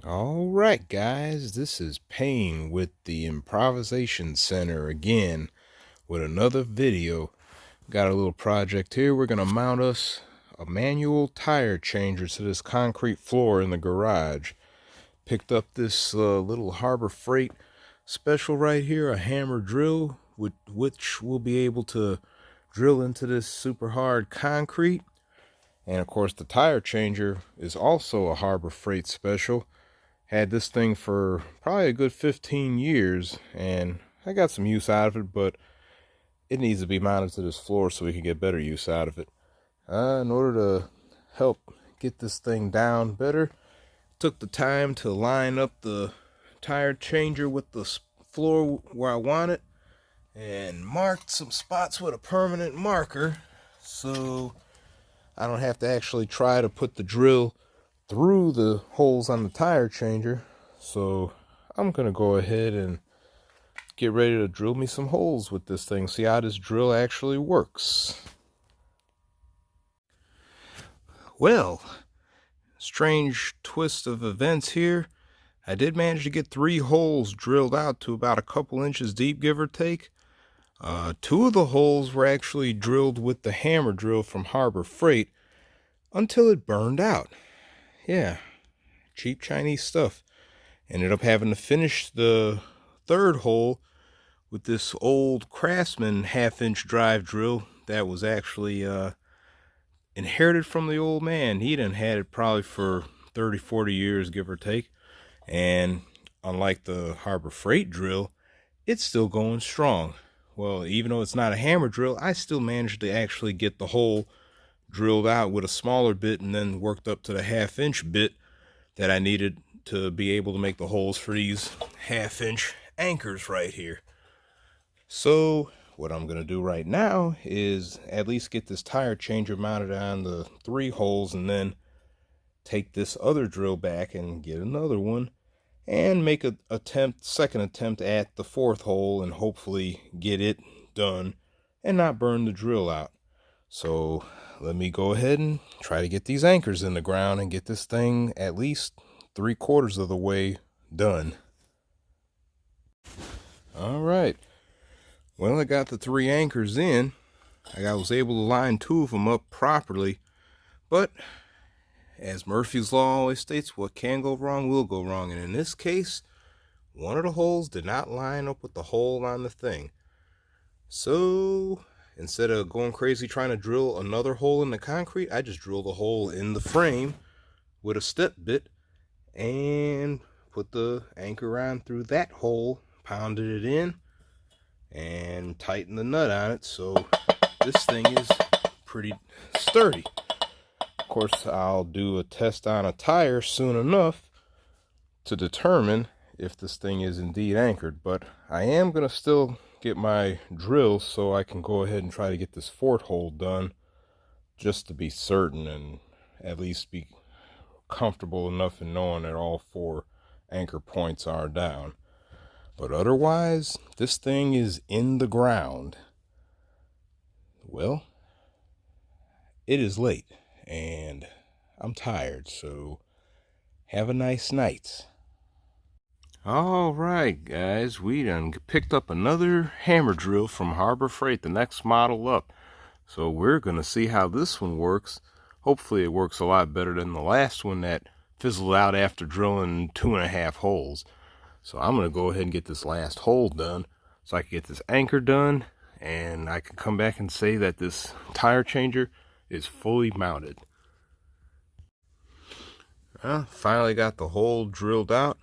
All right, guys, this is Payne with the Improvisation Center again with another video. Got a little project here. We're going to mount us a manual tire changer to this concrete floor in the garage. Picked up this little Harbor Freight special right here, a hammer drill, with which we'll be able to drill into this super hard concrete. And of course, the tire changer is also a Harbor Freight special. Had this thing for probably a good 15 years, and I got some use out of it, but it needs to be mounted to this floor so we can get better use out of it. In order to help get this thing down better, took the time to line up the tire changer with the floor where I want it, and marked some spots with a permanent marker so I don't have to actually try to put the drill through the holes on the tire changer. So I'm gonna go ahead and get ready to drill me some holes with this thing, see how this drill actually works. Well, strange twist of events here. I did manage to get 3 holes drilled out to about a couple inches deep, give or take. 2 of the holes were actually drilled with the hammer drill from Harbor Freight until it burned out. Yeah, cheap Chinese stuff. Ended up having to finish the 3rd hole with this old Craftsman 1/2-inch drive drill that was actually inherited from the old man. He done had it probably for 30-40 years, give or take. And unlike the Harbor Freight drill, it's still going strong. Well, even though it's not a hammer drill, I still managed to actually get the hole drilled out with a smaller bit and then worked up to the 1/2-inch bit that I needed to be able to make the holes for these 1/2-inch anchors right here. So what I'm going to do right now is at least get this tire changer mounted on the 3 holes, and then take this other drill back and get another one and make a second attempt at the 4th hole and hopefully get it done and not burn the drill out. So let me go ahead and try to get these anchors in the ground and get this thing at least 3/4 of the way done. All right. Well, I got the 3 anchors in. I was able to line 2 of them up properly, but as Murphy's Law always states, what can go wrong will go wrong. And in this case, one of the holes did not line up with the hole on the thing. So instead of going crazy trying to drill another hole in the concrete, I just drilled a hole in the frame with a step bit and put the anchor on through that hole, pounded it in, and tightened the nut on it. So this thing is pretty sturdy. Of course, I'll do a test on a tire soon enough to determine if this thing is indeed anchored, but I am going to still get my drill so I can go ahead and try to get this 4th hole done, just to be certain and at least be comfortable enough in knowing that all 4 anchor points are down. But otherwise, this thing is in the ground. Well, it is late and I'm tired, so have a nice night. All right, guys, we done picked up another hammer drill from Harbor Freight, the next model up. So we're going to see how this one works. Hopefully it works a lot better than the last one that fizzled out after drilling 2.5 holes. So I'm going to go ahead and get this last hole done so I can get this anchor done, and I can come back and say that this tire changer is fully mounted. Finally got the hole drilled out.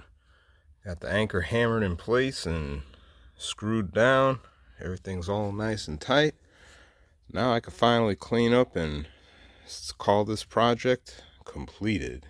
Got the anchor hammered in place and screwed down. Everything's all nice and tight. Now I can finally clean up and call this project completed.